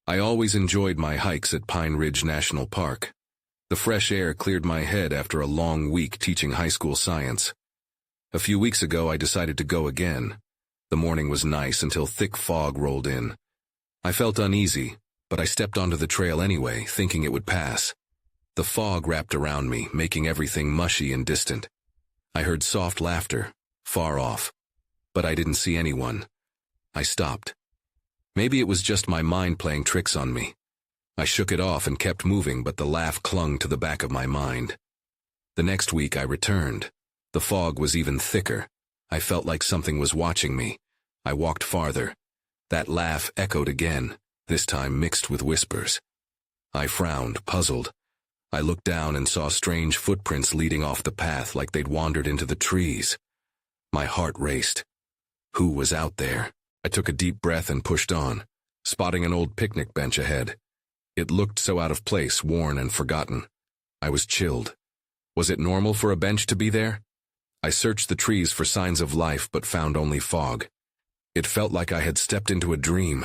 I always enjoyed my hikes at Pine Ridge National Park. The fresh air cleared my head after a long week teaching high school science. A few weeks ago, I decided to go again. The morning was nice until thick fog rolled in. I felt uneasy, but I stepped onto the trail anyway, thinking it would pass. The fog wrapped around me, making everything mushy and distant. I heard soft laughter, far off, but I didn't see anyone. I stopped. Maybe it was just my mind playing tricks on me. I shook it off and kept moving, but the laugh clung to the back of my mind. The next week I returned. The fog was even thicker. I felt like something was watching me. I walked farther. That laugh echoed again, this time mixed with whispers. I frowned, puzzled. I looked down and saw strange footprints leading off the path like they'd wandered into the trees. My heart raced. Who was out there? I took a deep breath and pushed on, spotting an old picnic bench ahead. It looked so out of place, worn and forgotten. I was chilled. Was it normal for a bench to be there? I searched the trees for signs of life but found only fog. It felt like I had stepped into a dream.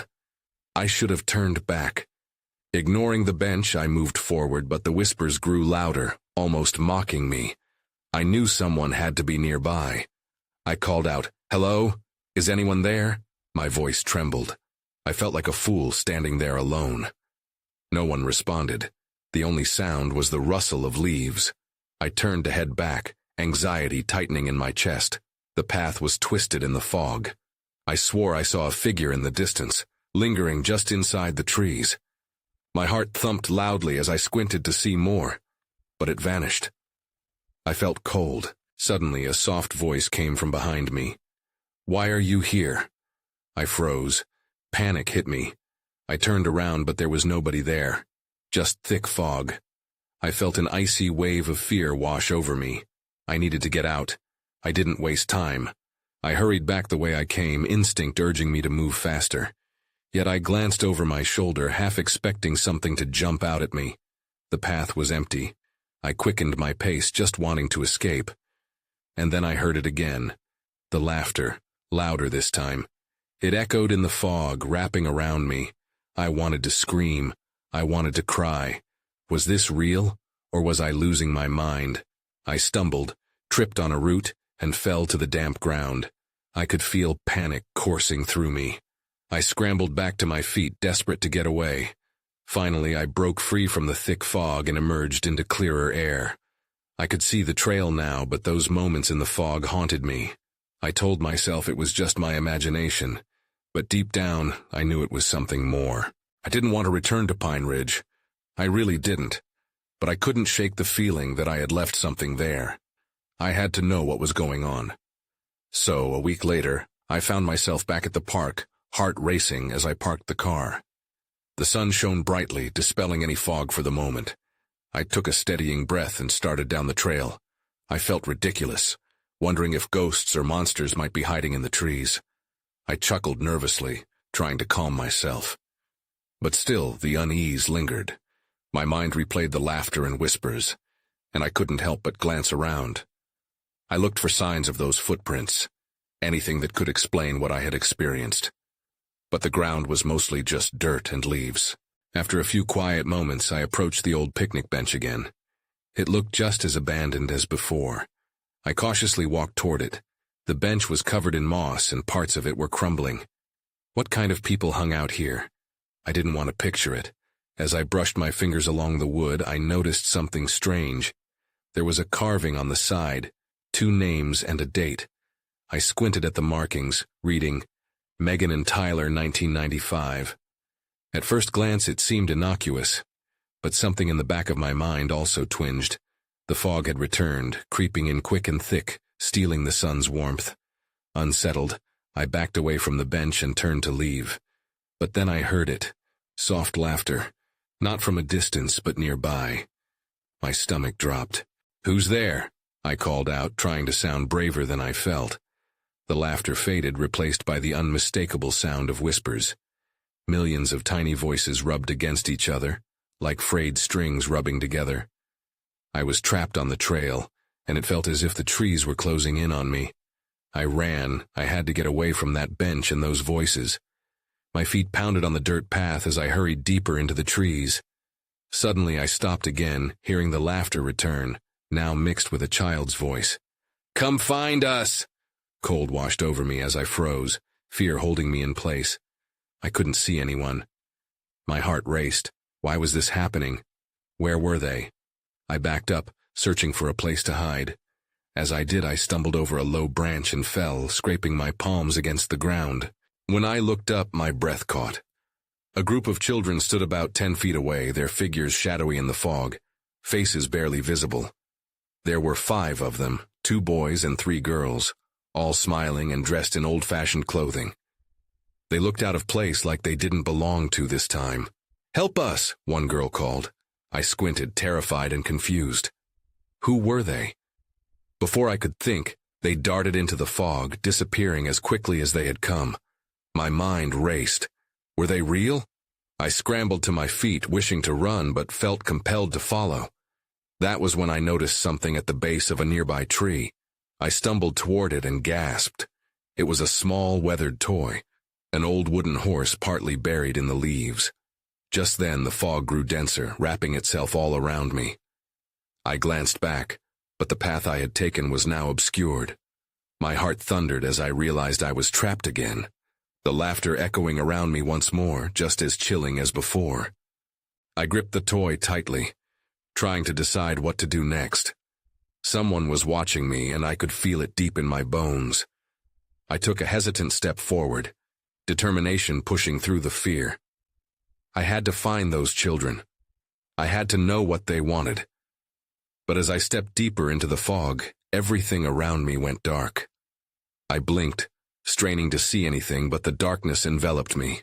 I should have turned back. Ignoring the bench, I moved forward, but the whispers grew louder, almost mocking me. I knew someone had to be nearby. I called out, "Hello? Is anyone there?" My voice trembled. I felt like a fool standing there alone. No one responded. The only sound was the rustle of leaves. I turned to head back, anxiety tightening in my chest. The path was twisted in the fog. I swore I saw a figure in the distance, lingering just inside the trees. My heart thumped loudly as I squinted to see more, but it vanished. I felt cold. Suddenly, a soft voice came from behind me. "Why are you here?" I froze. Panic hit me. I turned around, but there was nobody there. Just thick fog. I felt an icy wave of fear wash over me. I needed to get out. I didn't waste time. I hurried back the way I came, instinct urging me to move faster. Yet I glanced over my shoulder, half expecting something to jump out at me. The path was empty. I quickened my pace, just wanting to escape. And then I heard it again. The laughter, louder this time. It echoed in the fog, wrapping around me. I wanted to scream. I wanted to cry. Was this real, or was I losing my mind? I stumbled, tripped on a root, and fell to the damp ground. I could feel panic coursing through me. I scrambled back to my feet, desperate to get away. Finally, I broke free from the thick fog and emerged into clearer air. I could see the trail now, but those moments in the fog haunted me. I told myself it was just my imagination, but deep down, I knew it was something more. I didn't want to return to Pine Ridge. I really didn't, but I couldn't shake the feeling that I had left something there. I had to know what was going on. So, a week later, I found myself back at the park, heart racing as I parked the car. The sun shone brightly, dispelling any fog for the moment. I took a steadying breath and started down the trail. I felt ridiculous, wondering if ghosts or monsters might be hiding in the trees. I chuckled nervously, trying to calm myself. But still, the unease lingered. My mind replayed the laughter and whispers, and I couldn't help but glance around. I looked for signs of those footprints, anything that could explain what I had experienced. But the ground was mostly just dirt and leaves. After a few quiet moments, I approached the old picnic bench again. It looked just as abandoned as before. I cautiously walked toward it. The bench was covered in moss and parts of it were crumbling. What kind of people hung out here? I didn't want to picture it. As I brushed my fingers along the wood, I noticed something strange. There was a carving on the side, 2 names and a date. I squinted at the markings, reading, Megan and Tyler, 1995. At first glance, it seemed innocuous, but something in the back of my mind also twinged. The fog had returned, creeping in quick and thick, stealing the sun's warmth. Unsettled, I backed away from the bench and turned to leave. But then I heard it. Soft laughter. Not from a distance, but nearby. My stomach dropped. "Who's there?" I called out, trying to sound braver than I felt. The laughter faded, replaced by the unmistakable sound of whispers. Millions of tiny voices rubbed against each other, like frayed strings rubbing together. I was trapped on the trail, and it felt as if the trees were closing in on me. I ran. I had to get away from that bench and those voices. My feet pounded on the dirt path as I hurried deeper into the trees. Suddenly I stopped again, hearing the laughter return, now mixed with a child's voice. "Come find us!" Cold washed over me as I froze, fear holding me in place. I couldn't see anyone. My heart raced. Why was this happening? Where were they? I backed up, searching for a place to hide. As I did, I stumbled over a low branch and fell, scraping my palms against the ground. When I looked up, my breath caught. A group of children stood about 10 feet away, their figures shadowy in the fog, faces barely visible. There were 5 of them, 2 boys and 3 girls, all smiling and dressed in old-fashioned clothing. They looked out of place like they didn't belong to this time. "Help us!" one girl called. I squinted, terrified and confused. Who were they? Before I could think, they darted into the fog, disappearing as quickly as they had come. My mind raced. Were they real? I scrambled to my feet, wishing to run, but felt compelled to follow. That was when I noticed something at the base of a nearby tree. I stumbled toward it and gasped. It was a small, weathered toy, an old wooden horse partly buried in the leaves. Just then, the fog grew denser, wrapping itself all around me. I glanced back, but the path I had taken was now obscured. My heart thundered as I realized I was trapped again, the laughter echoing around me once more, just as chilling as before. I gripped the toy tightly, trying to decide what to do next. Someone was watching me, and I could feel it deep in my bones. I took a hesitant step forward, determination pushing through the fear. I had to find those children. I had to know what they wanted. But as I stepped deeper into the fog, everything around me went dark. I blinked, straining to see anything, but the darkness enveloped me.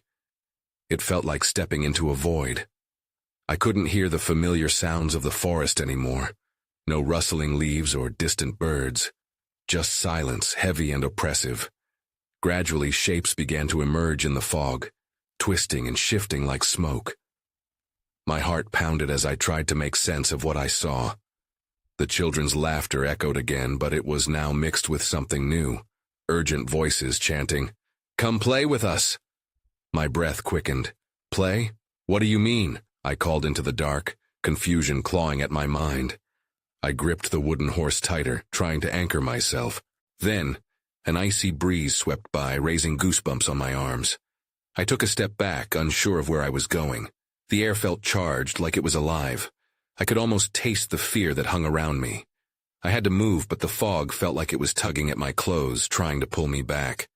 It felt like stepping into a void. I couldn't hear the familiar sounds of the forest anymore. No rustling leaves or distant birds. Just silence, heavy and oppressive. Gradually, shapes began to emerge in the fog, twisting and shifting like smoke. My heart pounded as I tried to make sense of what I saw. The children's laughter echoed again, but it was now mixed with something new. Urgent voices chanting, "Come play with us!" My breath quickened. "Play? What do you mean?" I called into the dark, confusion clawing at my mind. I gripped the wooden horse tighter, trying to anchor myself. Then, an icy breeze swept by, raising goosebumps on my arms. I took a step back, unsure of where I was going. The air felt charged, like it was alive. I could almost taste the fear that hung around me. I had to move, but the fog felt like it was tugging at my clothes, trying to pull me back.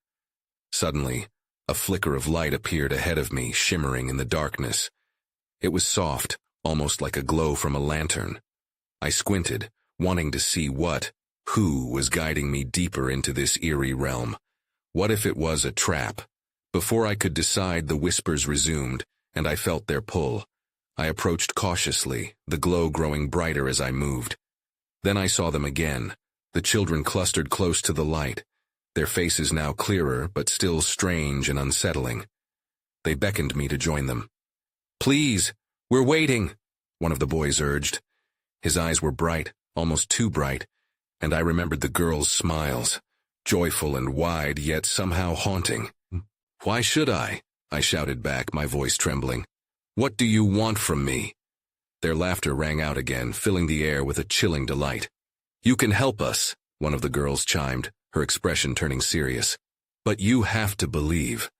Suddenly, a flicker of light appeared ahead of me, shimmering in the darkness. It was soft, almost like a glow from a lantern. I squinted, wanting to see who was guiding me deeper into this eerie realm. What if it was a trap? Before I could decide, the whispers resumed, and I felt their pull. I approached cautiously, the glow growing brighter as I moved. Then I saw them again, the children clustered close to the light, their faces now clearer but still strange and unsettling. They beckoned me to join them. "Please, we're waiting," one of the boys urged. His eyes were bright, almost too bright, and I remembered the girls' smiles, joyful and wide, yet somehow haunting. "Why should I?" I shouted back, my voice trembling. "What do you want from me?" Their laughter rang out again, filling the air with a chilling delight. "You can help us," one of the girls chimed, her expression turning serious. "But you have to believe."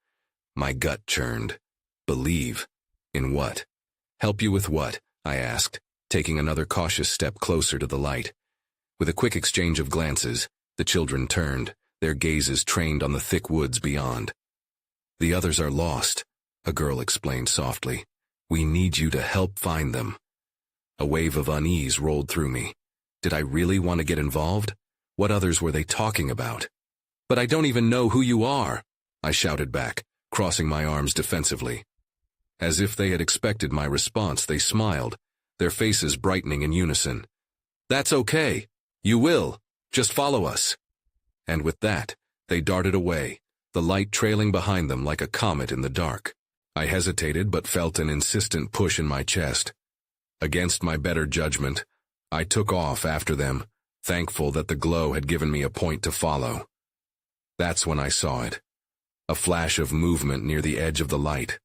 My gut churned. Believe? In what? "Help you with what?" I asked, taking another cautious step closer to the light. With a quick exchange of glances, the children turned, their gazes trained on the thick woods beyond. "The others are lost," a girl explained softly. "We need you to help find them." A wave of unease rolled through me. Did I really want to get involved? What others were they talking about? "But I don't even know who you are," I shouted back, crossing my arms defensively. As if they had expected my response, they smiled, their faces brightening in unison. "That's okay. You will. Just follow us." And with that, they darted away, the light trailing behind them like a comet in the dark. I hesitated but felt an insistent push in my chest. Against my better judgment, I took off after them, thankful that the glow had given me a point to follow. That's when I saw it. A flash of movement near the edge of the light.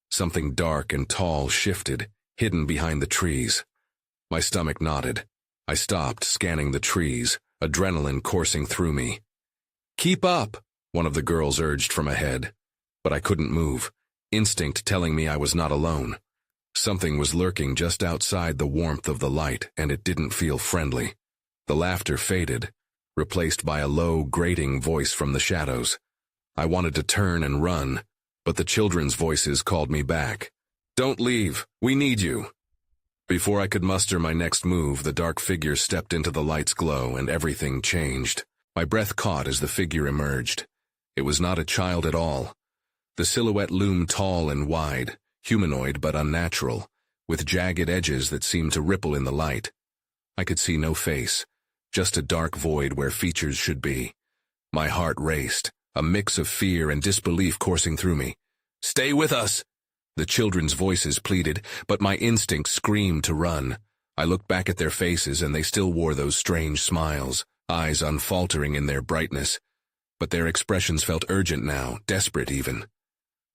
Something dark and tall shifted, hidden behind the trees. My stomach knotted. I stopped, scanning the trees, adrenaline coursing through me. "Keep up," one of the girls urged from ahead. But I couldn't move, instinct telling me I was not alone. Something was lurking just outside the warmth of the light, and it didn't feel friendly. The laughter faded, replaced by a low, grating voice from the shadows. I wanted to turn and run, but the children's voices called me back. "Don't leave, we need you." Before I could muster my next move, the dark figure stepped into the light's glow, and everything changed. My breath caught as the figure emerged. It was not a child at all. The silhouette loomed tall and wide, humanoid but unnatural, with jagged edges that seemed to ripple in the light. I could see no face, just a dark void where features should be. My heart raced, a mix of fear and disbelief coursing through me. "Stay with us!" The children's voices pleaded, but my instinct screamed to run. I looked back at their faces, and they still wore those strange smiles, eyes unfaltering in their brightness. But their expressions felt urgent now, desperate even.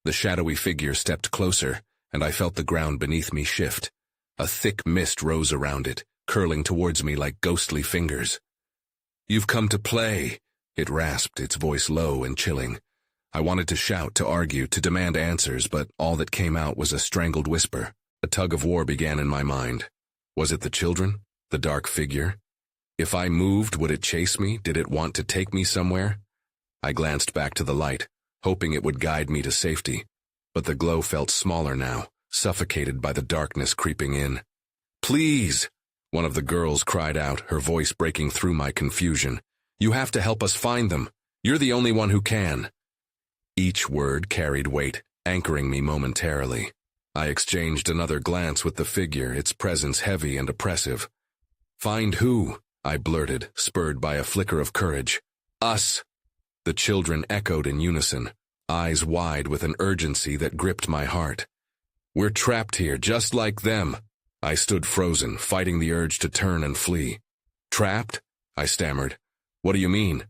The shadowy figure stepped closer, and I felt the ground beneath me shift. A thick mist rose around it, curling towards me like ghostly fingers. "You've come to play," it rasped, its voice low and chilling. I wanted to shout, to argue, to demand answers, but all that came out was a strangled whisper. A tug of war began in my mind. Was it the children? The dark figure? If I moved, would it chase me? Did it want to take me somewhere? I glanced back to the light, hoping it would guide me to safety. But the glow felt smaller now, suffocated by the darkness creeping in. "Please!" one of the girls cried out, her voice breaking through my confusion. "You have to help us find them. You're the only one who can." Each word carried weight, anchoring me momentarily. I exchanged another glance with the figure, its presence heavy and oppressive. "Find who?" I blurted, spurred by a flicker of courage. "Us!" The children echoed in unison, eyes wide with an urgency that gripped my heart. "We're trapped here, just like them." I stood frozen, fighting the urge to turn and flee. "Trapped?" I stammered. "What do you mean?"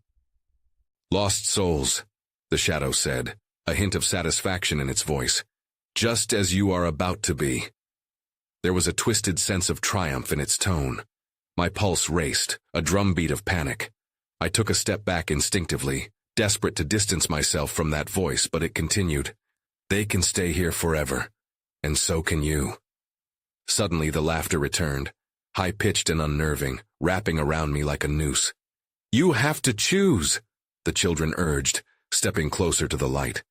"Lost souls," the shadow said, a hint of satisfaction in its voice. "Just as you are about to be." There was a twisted sense of triumph in its tone. My pulse raced, a drumbeat of panic. I took a step back instinctively, desperate to distance myself from that voice, but it continued. "They can stay here forever, and so can you." Suddenly the laughter returned, high-pitched and unnerving, wrapping around me like a noose. "You have to choose," the children urged, stepping closer to the light.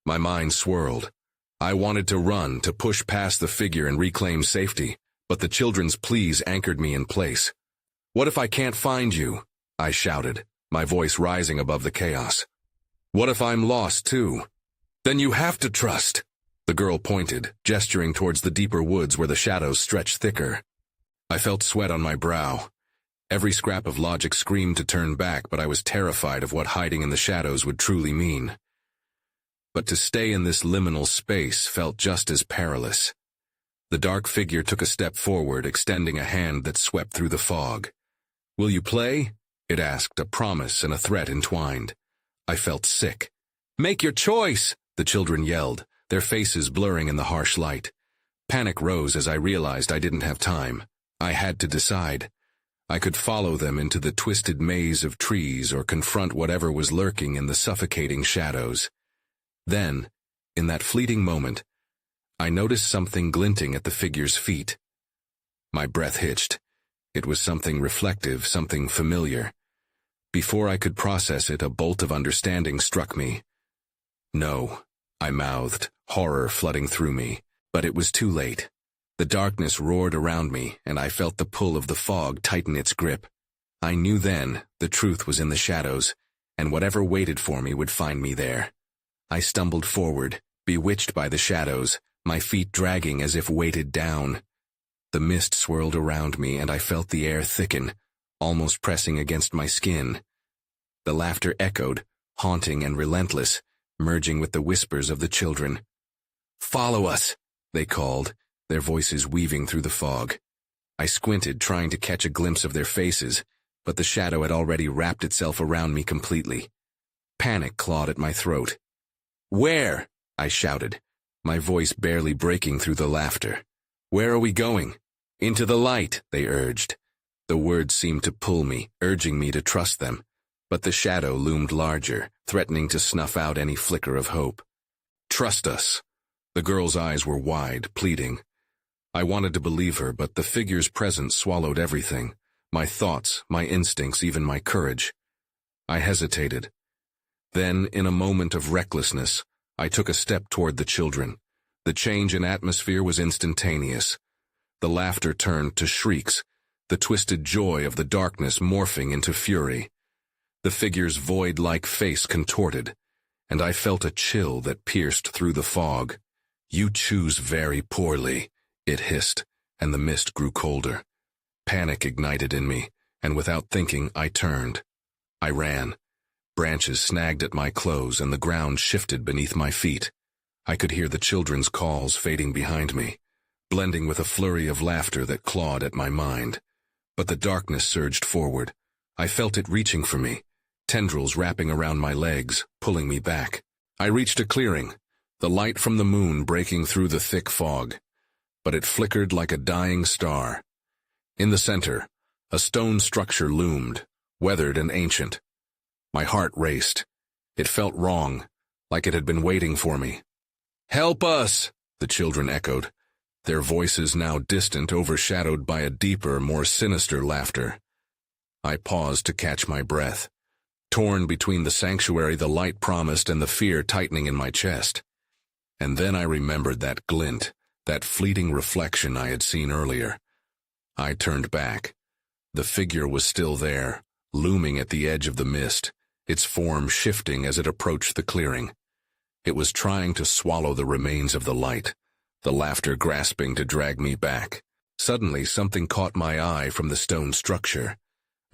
My mind swirled. I wanted to run, to push past the figure and reclaim safety, but the children's pleas anchored me in place. "What if I can't find you?" I shouted, my voice rising above the chaos. "What if I'm lost too?" "Then you have to trust." The girl pointed, gesturing towards the deeper woods where the shadows stretched thicker. I felt sweat on my brow. Every scrap of logic screamed to turn back, but I was terrified of what hiding in the shadows would truly mean. But to stay in this liminal space felt just as perilous. The dark figure took a step forward, extending a hand that swept through the fog. "Will you play?" it asked, a promise and a threat entwined. I felt sick. "Make your choice!" the children yelled, their faces blurring in the harsh light. Panic rose as I realized I didn't have time. I had to decide. I could follow them into the twisted maze of trees or confront whatever was lurking in the suffocating shadows. Then, in that fleeting moment, I noticed something glinting at the figure's feet. My breath hitched. It was something reflective, something familiar. Before I could process it, a bolt of understanding struck me. "No," I mouthed, horror flooding through me, but it was too late. The darkness roared around me, and I felt the pull of the fog tighten its grip. I knew then the truth was in the shadows, and whatever waited for me would find me there. I stumbled forward, bewitched by the shadows, my feet dragging as if weighted down. The mist swirled around me, and I felt the air thicken, almost pressing against my skin. The laughter echoed, haunting and relentless, merging with the whispers of the children. "Follow us," they called, their voices weaving through the fog. I squinted, trying to catch a glimpse of their faces, but the shadow had already wrapped itself around me completely. Panic clawed at my throat. Where? I shouted, my voice barely breaking through the laughter. Where are we going? Into the light, they urged. The words seemed to pull me, urging me to trust them, but the shadow loomed larger, threatening to snuff out any flicker of hope. Trust us. The girl's eyes were wide, pleading. I wanted to believe her, but the figure's presence swallowed everything. My thoughts, my instincts, even my courage. I hesitated. Then, in a moment of recklessness, I took a step toward the children. The change in atmosphere was instantaneous. The laughter turned to shrieks, the twisted joy of the darkness morphing into fury. The figure's void-like face contorted, and I felt a chill that pierced through the fog. You choose very poorly, it hissed, and the mist grew colder. Panic ignited in me, and without thinking, I turned. I ran. Branches snagged at my clothes, and the ground shifted beneath my feet. I could hear the children's calls fading behind me, blending with a flurry of laughter that clawed at my mind. But the darkness surged forward. I felt it reaching for me, tendrils wrapping around my legs, pulling me back. I reached a clearing, the light from the moon breaking through the thick fog, but it flickered like a dying star. In the center, a stone structure loomed, weathered and ancient. My heart raced. It felt wrong, like it had been waiting for me. "Help us!" the children echoed, their voices now distant, overshadowed by a deeper, more sinister laughter. I paused to catch my breath, torn between the sanctuary the light promised and the fear tightening in my chest. And then I remembered that glint, that fleeting reflection I had seen earlier. I turned back. The figure was still there, looming at the edge of the mist, its form shifting as it approached the clearing. It was trying to swallow the remains of the light, the laughter grasping to drag me back. Suddenly, something caught my eye from the stone structure.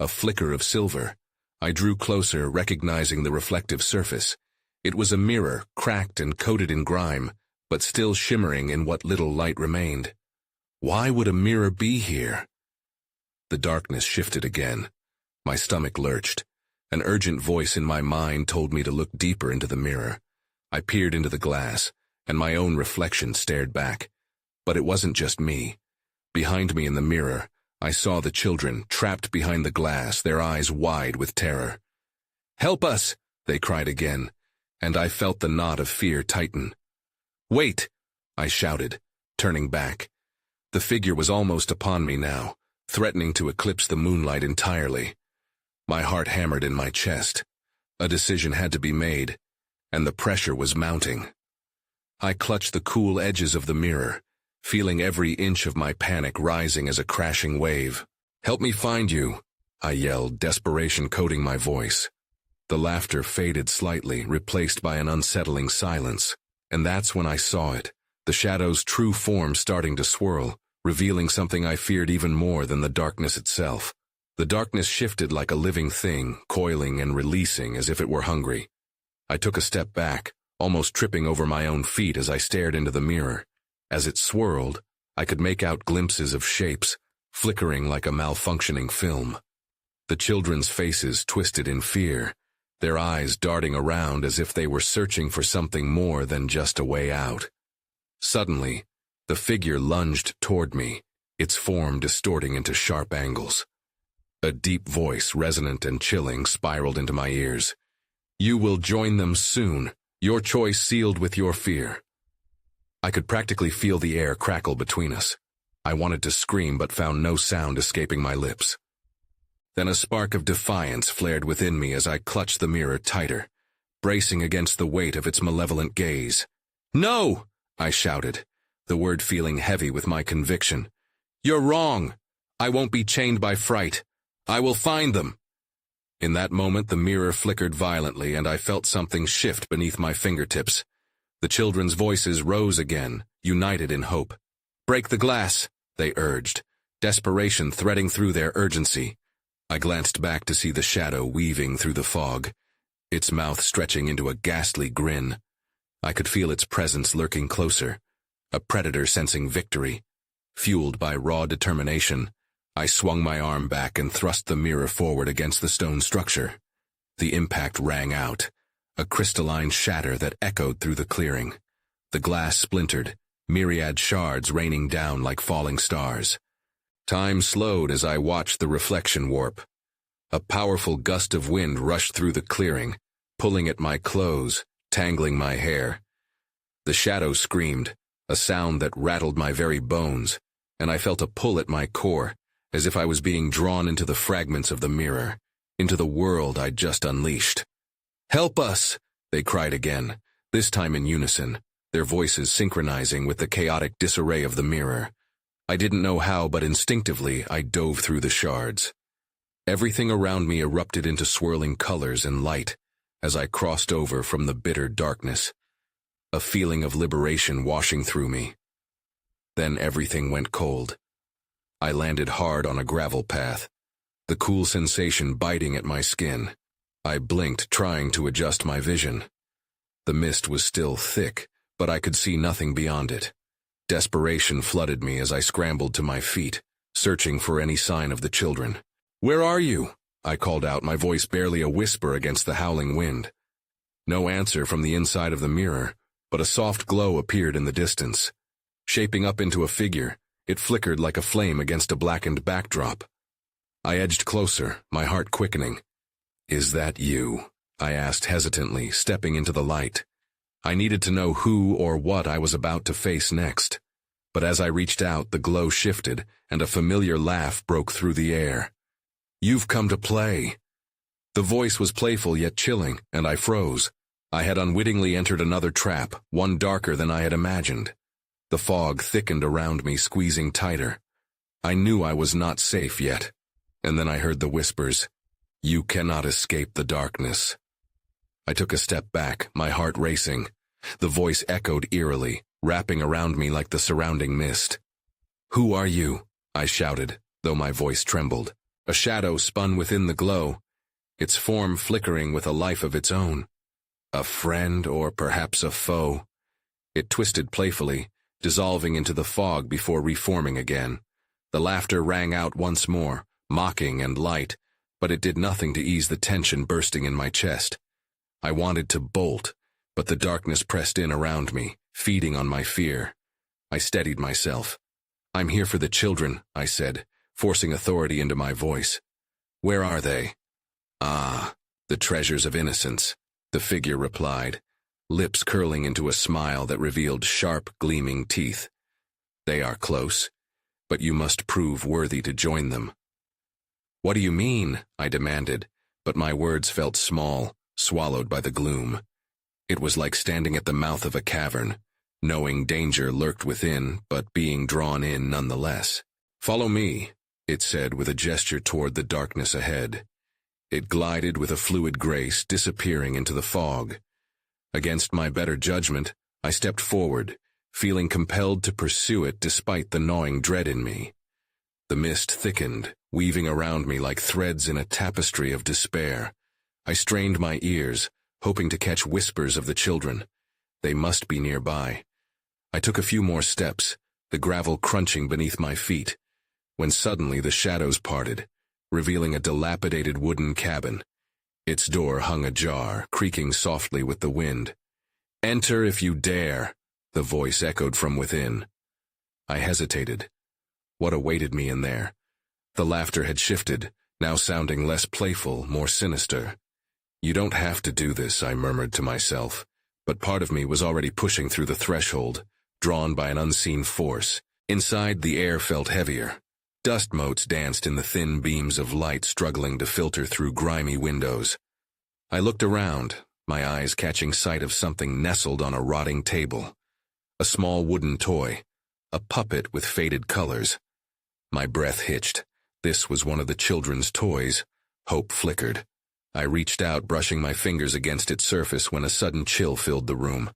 A flicker of silver. I drew closer, recognizing the reflective surface. It was a mirror, cracked and coated in grime, but still shimmering in what little light remained. Why would a mirror be here? The darkness shifted again. My stomach lurched. An urgent voice in my mind told me to look deeper into the mirror. I peered into the glass, and my own reflection stared back. But it wasn't just me. Behind me in the mirror, I saw the children, trapped behind the glass, their eyes wide with terror. "Help us!" they cried again, and I felt the knot of fear tighten. "Wait!" I shouted, turning back. The figure was almost upon me now, threatening to eclipse the moonlight entirely. My heart hammered in my chest. A decision had to be made, and the pressure was mounting. I clutched the cool edges of the mirror, feeling every inch of my panic rising as a crashing wave. "Help me find you," I yelled, desperation coating my voice. The laughter faded slightly, replaced by an unsettling silence, and that's when I saw it, the shadow's true form starting to swirl, revealing something I feared even more than the darkness itself. The darkness shifted like a living thing, coiling and releasing as if it were hungry. I took a step back, almost tripping over my own feet as I stared into the mirror. As it swirled, I could make out glimpses of shapes, flickering like a malfunctioning film. The children's faces twisted in fear, their eyes darting around as if they were searching for something more than just a way out. Suddenly, the figure lunged toward me, its form distorting into sharp angles. A deep voice, resonant and chilling, spiraled into my ears. "You will join them soon, your choice sealed with your fear." I could practically feel the air crackle between us. I wanted to scream but found no sound escaping my lips. Then a spark of defiance flared within me as I clutched the mirror tighter, bracing against the weight of its malevolent gaze. "No!" I shouted, the word feeling heavy with my conviction. "You're wrong. I won't be chained by fright. I will find them." In that moment, the mirror flickered violently, and I felt something shift beneath my fingertips. The children's voices rose again, united in hope. "Break the glass," they urged, desperation threading through their urgency. I glanced back to see the shadow weaving through the fog, its mouth stretching into a ghastly grin. I could feel its presence lurking closer, a predator sensing victory. Fueled by raw determination, I swung my arm back and thrust the mirror forward against the stone structure. The impact rang out, a crystalline shatter that echoed through the clearing. The glass splintered, myriad shards raining down like falling stars. Time slowed as I watched the reflection warp. A powerful gust of wind rushed through the clearing, pulling at my clothes, tangling my hair. The shadow screamed, a sound that rattled my very bones, and I felt a pull at my core, as if I was being drawn into the fragments of the mirror, into the world I'd just unleashed. "Help us!" they cried again, this time in unison, their voices synchronizing with the chaotic disarray of the mirror. I didn't know how, but instinctively I dove through the shards. Everything around me erupted into swirling colors and light as I crossed over from the bitter darkness, a feeling of liberation washing through me. Then everything went cold. I landed hard on a gravel path, the cool sensation biting at my skin. I blinked, trying to adjust my vision. The mist was still thick, but I could see nothing beyond it. Desperation flooded me as I scrambled to my feet, searching for any sign of the children. "Where are you?" I called out, my voice barely a whisper against the howling wind. No answer from the inside of the mirror, but a soft glow appeared in the distance. Shaping up into a figure, it flickered like a flame against a blackened backdrop. I edged closer, my heart quickening. "Is that you?" I asked hesitantly, stepping into the light. I needed to know who or what I was about to face next. But as I reached out, the glow shifted, and a familiar laugh broke through the air. "You've come to play." The voice was playful yet chilling, and I froze. I had unwittingly entered another trap, one darker than I had imagined. The fog thickened around me, squeezing tighter. I knew I was not safe yet. And then I heard the whispers, "You cannot escape the darkness." I took a step back, my heart racing. The voice echoed eerily, wrapping around me like the surrounding mist. "Who are you?" I shouted, though my voice trembled. A shadow spun within the glow, its form flickering with a life of its own. A friend, or perhaps a foe. It twisted playfully, dissolving into the fog before reforming again. The laughter rang out once more, mocking and light, but it did nothing to ease the tension bursting in my chest. I wanted to bolt, but the darkness pressed in around me, feeding on my fear. I steadied myself. "I'm here for the children," I said, forcing authority into my voice. "Where are they?" "Ah, the treasures of innocence," the figure replied, lips curling into a smile that revealed sharp, gleaming teeth. "They are close, but you must prove worthy to join them." "What do you mean?" I demanded, but my words felt small, swallowed by the gloom. It was like standing at the mouth of a cavern, knowing danger lurked within, but being drawn in nonetheless. "Follow me," it said with a gesture toward the darkness ahead. It glided with a fluid grace, disappearing into the fog. Against my better judgment, I stepped forward, feeling compelled to pursue it despite the gnawing dread in me. The mist thickened, weaving around me like threads in a tapestry of despair. I strained my ears, hoping to catch whispers of the children. They must be nearby. I took a few more steps, the gravel crunching beneath my feet, when suddenly the shadows parted, revealing a dilapidated wooden cabin. Its door hung ajar, creaking softly with the wind. "Enter if you dare," the voice echoed from within. I hesitated. What awaited me in there? The laughter had shifted, now sounding less playful, more sinister. "You don't have to do this," I murmured to myself, but part of me was already pushing through the threshold, drawn by an unseen force. Inside, the air felt heavier. Dust motes danced in the thin beams of light struggling to filter through grimy windows. I looked around, my eyes catching sight of something nestled on a rotting table. A small wooden toy, a puppet with faded colors. My breath hitched. This was one of the children's toys. Hope flickered. I reached out, brushing my fingers against its surface when a sudden chill filled the room.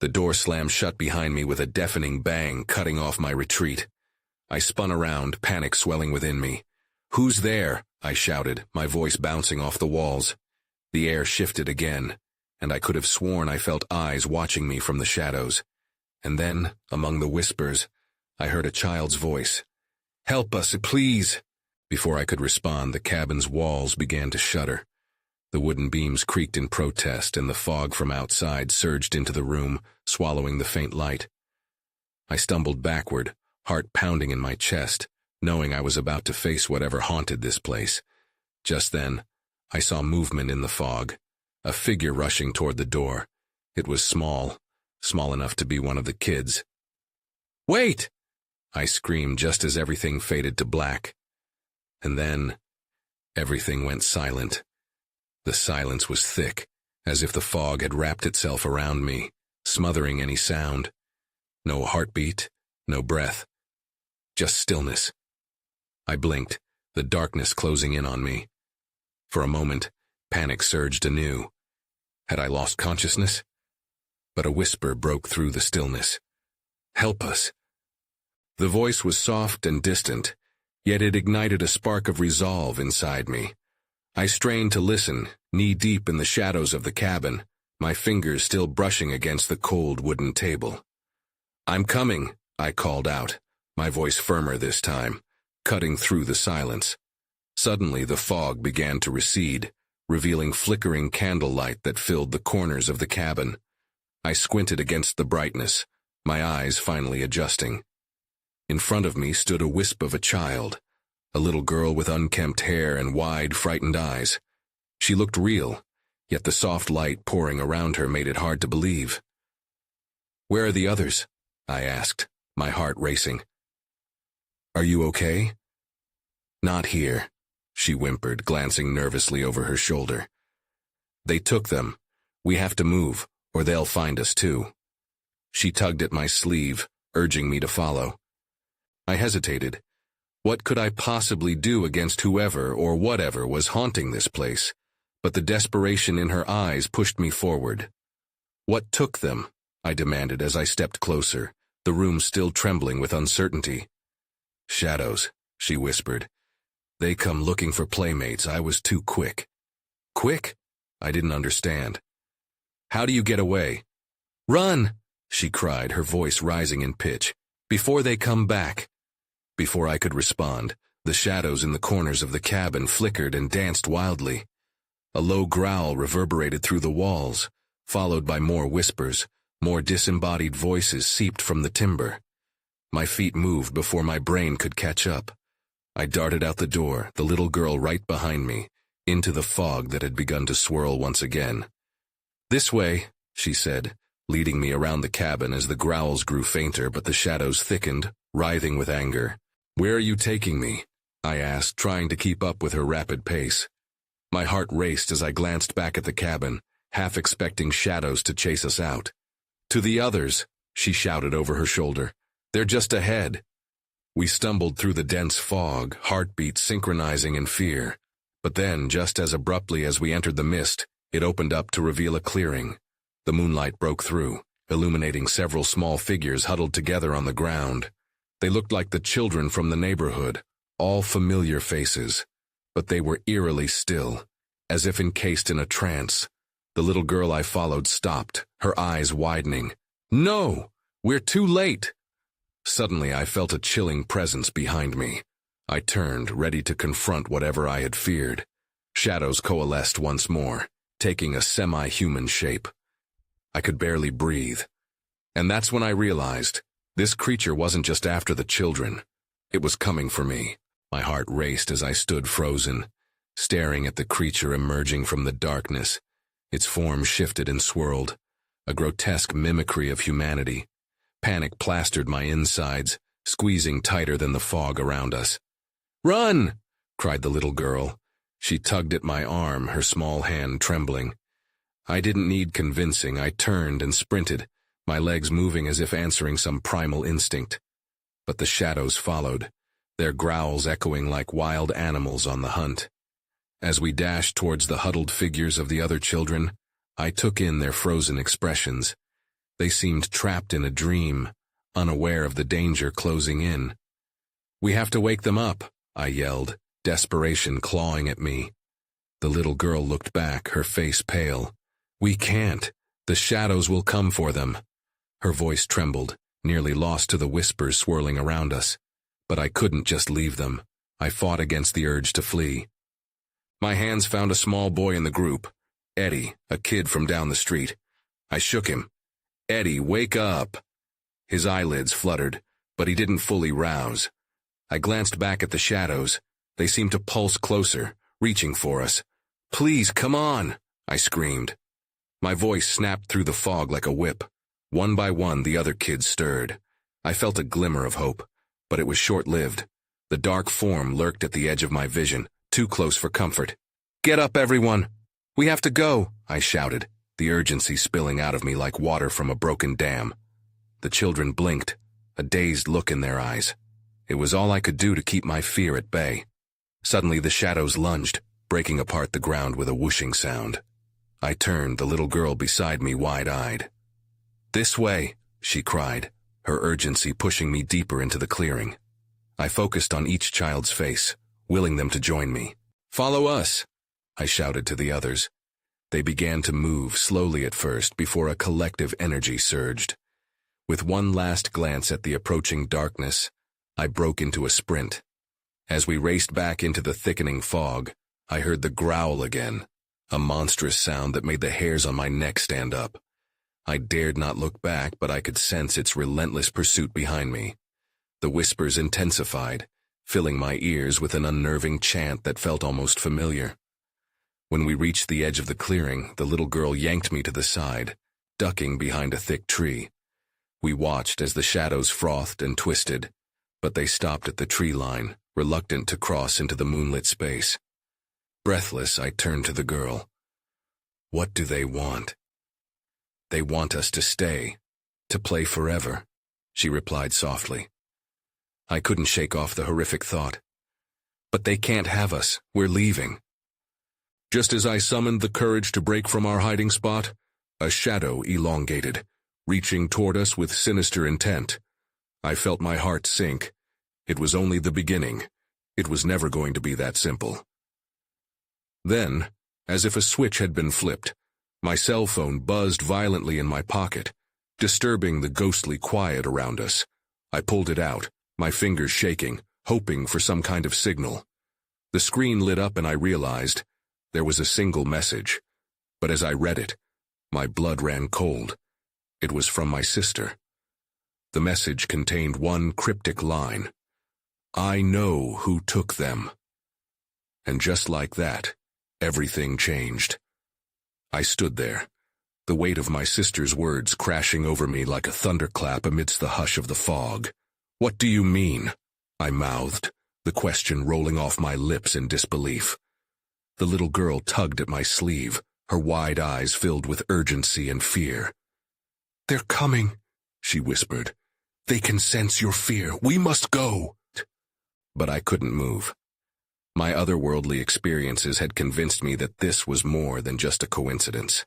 The door slammed shut behind me with a deafening bang, cutting off my retreat. I spun around, panic swelling within me. "Who's there?" I shouted, my voice bouncing off the walls. The air shifted again, and I could have sworn I felt eyes watching me from the shadows. And then, among the whispers, I heard a child's voice. "Help us, please!" Before I could respond, the cabin's walls began to shudder. The wooden beams creaked in protest, and the fog from outside surged into the room, swallowing the faint light. I stumbled backward, heart pounding in my chest, knowing I was about to face whatever haunted this place. Just then, I saw movement in the fog, a figure rushing toward the door. It was small enough to be one of the kids. "Wait!" I screamed just as everything faded to black. And then, everything went silent. The silence was thick, as if the fog had wrapped itself around me, smothering any sound. No heartbeat, no breath. Just stillness. I blinked, the darkness closing in on me. For a moment, panic surged anew. Had I lost consciousness? But a whisper broke through the stillness. "Help us." The voice was soft and distant, yet it ignited a spark of resolve inside me. I strained to listen, knee-deep in the shadows of the cabin, my fingers still brushing against the cold wooden table. "I'm coming," I called out, my voice firmer this time, cutting through the silence. Suddenly the fog began to recede, revealing flickering candlelight that filled the corners of the cabin. I squinted against the brightness, my eyes finally adjusting. In front of me stood a wisp of a child, a little girl with unkempt hair and wide, frightened eyes. She looked real, yet the soft light pouring around her made it hard to believe. "Where are the others?" I asked, my heart racing. "Are you okay?" "Not here," she whimpered, glancing nervously over her shoulder. "They took them. We have to move, or they'll find us too." She tugged at my sleeve, urging me to follow. I hesitated. What could I possibly do against whoever or whatever was haunting this place? But the desperation in her eyes pushed me forward. "What took them?" I demanded as I stepped closer, the room still trembling with uncertainty. "Shadows," she whispered. "They come looking for playmates. I was too quick." "Quick?" I didn't understand. "How do you get away?" "Run!" she cried, her voice rising in pitch. "Before they come back." Before I could respond, the shadows in the corners of the cabin flickered and danced wildly. A low growl reverberated through the walls, followed by more whispers, more disembodied voices seeped from the timber. My feet moved before my brain could catch up. I darted out the door, the little girl right behind me, into the fog that had begun to swirl once again. "This way," she said, leading me around the cabin as the growls grew fainter but the shadows thickened, writhing with anger. "Where are you taking me?" I asked, trying to keep up with her rapid pace. My heart raced as I glanced back at the cabin, half expecting shadows to chase us out. "To the others," she shouted over her shoulder. "They're just ahead." We stumbled through the dense fog, heartbeats synchronizing in fear. But then, just as abruptly as we entered the mist, it opened up to reveal a clearing. The moonlight broke through, illuminating several small figures huddled together on the ground. They looked like the children from the neighborhood, all familiar faces, but they were eerily still, as if encased in a trance. The little girl I followed stopped, her eyes widening. "No! We're too late!" Suddenly I felt a chilling presence behind me. I turned, ready to confront whatever I had feared. Shadows coalesced once more, taking a semi-human shape. I could barely breathe. And that's when I realized, this creature wasn't just after the children. It was coming for me. My heart raced as I stood frozen, staring at the creature emerging from the darkness. Its form shifted and swirled, a grotesque mimicry of humanity. Panic plastered my insides, squeezing tighter than the fog around us. "Run!" cried the little girl. She tugged at my arm, her small hand trembling. I didn't need convincing. I turned and sprinted, my legs moving as if answering some primal instinct. But the shadows followed, their growls echoing like wild animals on the hunt. As we dashed towards the huddled figures of the other children, I took in their frozen expressions. They seemed trapped in a dream, unaware of the danger closing in. "We have to wake them up," I yelled, desperation clawing at me. The little girl looked back, her face pale. "We can't. The shadows will come for them." Her voice trembled, nearly lost to the whispers swirling around us. But I couldn't just leave them. I fought against the urge to flee. My hands found a small boy in the group, Eddie, a kid from down the street. I shook him. "Eddie, wake up." His eyelids fluttered, but he didn't fully rouse. I glanced back at the shadows. They seemed to pulse closer, reaching for us. "Please, come on," I screamed. My voice snapped through the fog like a whip. One by one, the other kids stirred. I felt a glimmer of hope, but it was short-lived. The dark form lurked at the edge of my vision, too close for comfort. "Get up, everyone! We have to go," I shouted, the urgency spilling out of me like water from a broken dam. The children blinked, a dazed look in their eyes. It was all I could do to keep my fear at bay. Suddenly the shadows lunged, breaking apart the ground with a whooshing sound. I turned, the little girl beside me wide-eyed. "This way," she cried, her urgency pushing me deeper into the clearing. I focused on each child's face, willing them to join me. "Follow us," I shouted to the others. They began to move, slowly at first, before a collective energy surged. With one last glance at the approaching darkness, I broke into a sprint. As we raced back into the thickening fog, I heard the growl again, a monstrous sound that made the hairs on my neck stand up. I dared not look back, but I could sense its relentless pursuit behind me. The whispers intensified, filling my ears with an unnerving chant that felt almost familiar. When we reached the edge of the clearing, the little girl yanked me to the side, ducking behind a thick tree. We watched as the shadows frothed and twisted, but they stopped at the tree line, reluctant to cross into the moonlit space. Breathless, I turned to the girl. "What do they want?" "They want us to stay, to play forever," she replied softly. I couldn't shake off the horrific thought. "But they can't have us. We're leaving." Just as I summoned the courage to break from our hiding spot, a shadow elongated, reaching toward us with sinister intent. I felt my heart sink. It was only the beginning. It was never going to be that simple. Then, as if a switch had been flipped, my cell phone buzzed violently in my pocket, disturbing the ghostly quiet around us. I pulled it out, my fingers shaking, hoping for some kind of signal. The screen lit up and I realized there was a single message. But as I read it, my blood ran cold. It was from my sister. The message contained one cryptic line. "I know who took them." And just like that, everything changed. I stood there, the weight of my sister's words crashing over me like a thunderclap amidst the hush of the fog. "What do you mean?" I mouthed, the question rolling off my lips in disbelief. The little girl tugged at my sleeve, her wide eyes filled with urgency and fear. "They're coming," she whispered. "They can sense your fear. We must go." But I couldn't move. My otherworldly experiences had convinced me that this was more than just a coincidence.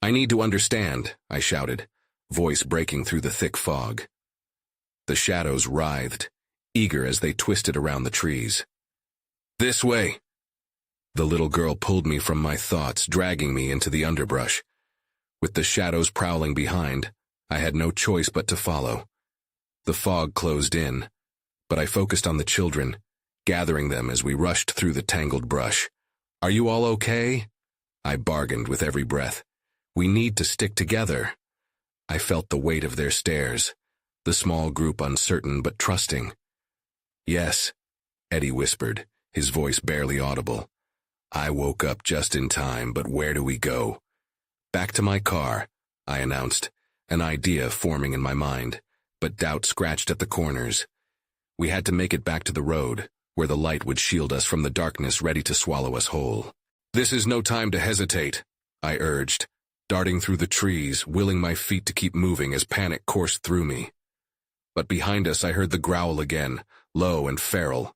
"I need to understand," I shouted, voice breaking through the thick fog. The shadows writhed, eager as they twisted around the trees. "This way." The little girl pulled me from my thoughts, dragging me into the underbrush. With the shadows prowling behind, I had no choice but to follow. The fog closed in, but I focused on the children, gathering them as we rushed through the tangled brush. "Are you all okay?" I bargained with every breath. "We need to stick together." I felt the weight of their stares, the small group uncertain but trusting. "Yes," Eddie whispered, his voice barely audible. I woke up just in time, but where do we go? "Back to my car," I announced, an idea forming in my mind, but doubt scratched at the corners. We had to make it back to the road, where the light would shield us from the darkness ready to swallow us whole. "This is no time to hesitate," I urged, darting through the trees, willing my feet to keep moving as panic coursed through me. But behind us I heard the growl again, low and feral.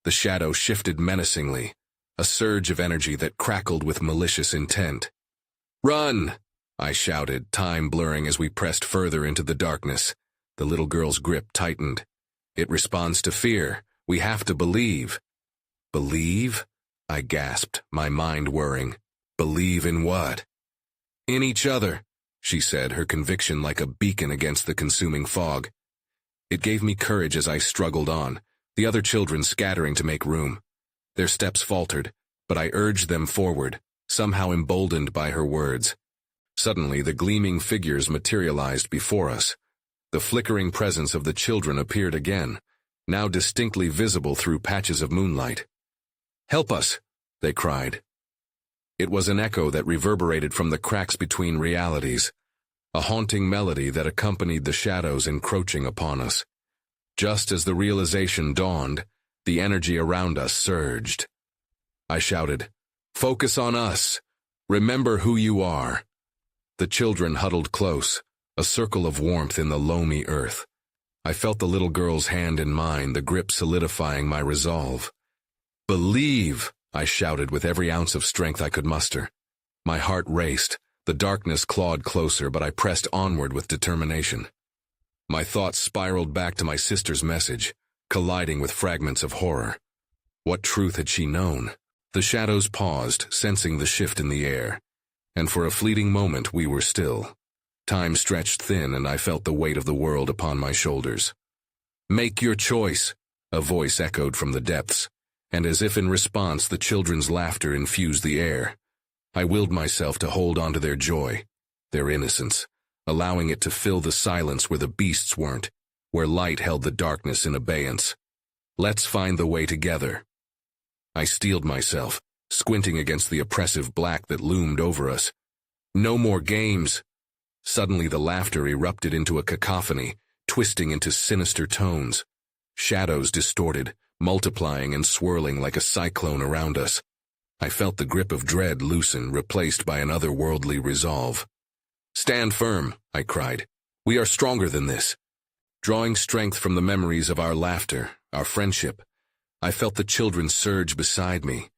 The shadow shifted menacingly, a surge of energy that crackled with malicious intent. "Run!" I shouted, time blurring as we pressed further into the darkness. The little girl's grip tightened. "It responds to fear. We have to believe." "Believe?" I gasped, my mind whirring. "Believe in what?" "In each other," she said, her conviction like a beacon against the consuming fog. It gave me courage as I struggled on, the other children scattering to make room. Their steps faltered, but I urged them forward, somehow emboldened by her words. Suddenly, the gleaming figures materialized before us. The flickering presence of the children appeared again, now distinctly visible through patches of moonlight. "Help us!" they cried. It was an echo that reverberated from the cracks between realities, a haunting melody that accompanied the shadows encroaching upon us. Just as the realization dawned, the energy around us surged. I shouted, "Focus on us! Remember who you are!" The children huddled close, a circle of warmth in the loamy earth. I felt the little girl's hand in mine, the grip solidifying my resolve. "Believe!" I shouted with every ounce of strength I could muster. My heart raced, the darkness clawed closer, but I pressed onward with determination. My thoughts spiraled back to my sister's message, colliding with fragments of horror. What truth had she known? The shadows paused, sensing the shift in the air, and for a fleeting moment we were still. Time stretched thin, and I felt the weight of the world upon my shoulders. "Make your choice," a voice echoed from the depths, and as if in response the children's laughter infused the air. I willed myself to hold on to their joy, their innocence, allowing it to fill the silence where the beasts weren't, where light held the darkness in abeyance. "Let's find the way together." I steeled myself, squinting against the oppressive black that loomed over us. "No more games!" Suddenly the laughter erupted into a cacophony, twisting into sinister tones. Shadows distorted, multiplying and swirling like a cyclone around us. I felt the grip of dread loosen, replaced by an otherworldly resolve. "Stand firm," I cried. "We are stronger than this." Drawing strength from the memories of our laughter, our friendship, I felt the children surge beside me,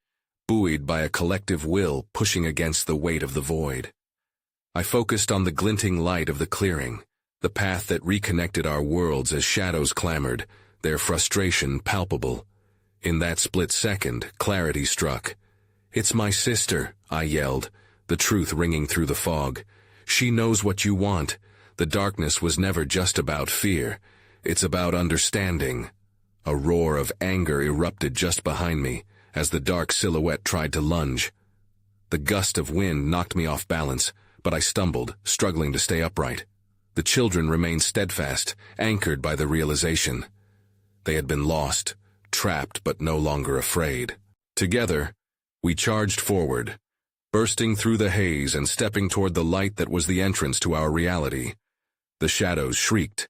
buoyed by a collective will pushing against the weight of the void. I focused on the glinting light of the clearing, the path that reconnected our worlds as shadows clamored, their frustration palpable. In that split second, clarity struck. "It's my sister," I yelled, the truth ringing through the fog. "She knows what you want. The darkness was never just about fear. It's about understanding." A roar of anger erupted just behind me as the dark silhouette tried to lunge. The gust of wind knocked me off balance, but I stumbled, struggling to stay upright. The children remained steadfast, anchored by the realization. They had been lost, trapped but no longer afraid. Together, we charged forward, bursting through the haze and stepping toward the light that was the entrance to our reality. The shadows shrieked,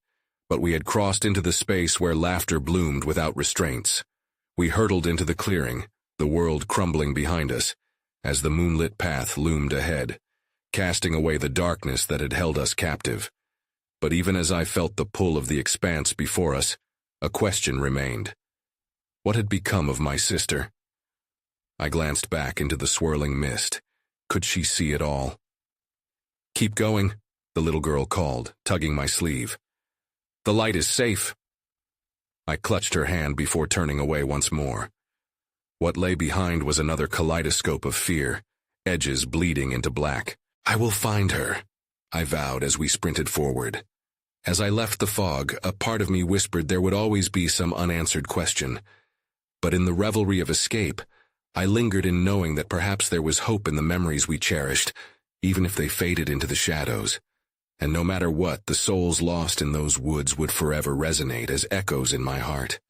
but we had crossed into the space where laughter bloomed without restraints. We hurtled into the clearing, the world crumbling behind us, as the moonlit path loomed ahead, casting away the darkness that had held us captive. But even as I felt the pull of the expanse before us, a question remained. What had become of my sister? I glanced back into the swirling mist. Could she see it all? "Keep going," the little girl called, tugging my sleeve. "The light is safe." I clutched her hand before turning away once more. What lay behind was another kaleidoscope of fear, edges bleeding into black. "I will find her," I vowed as we sprinted forward. As I left the fog, a part of me whispered there would always be some unanswered question. But in the revelry of escape, I lingered in knowing that perhaps there was hope in the memories we cherished, even if they faded into the shadows. And no matter what, the souls lost in those woods would forever resonate as echoes in my heart.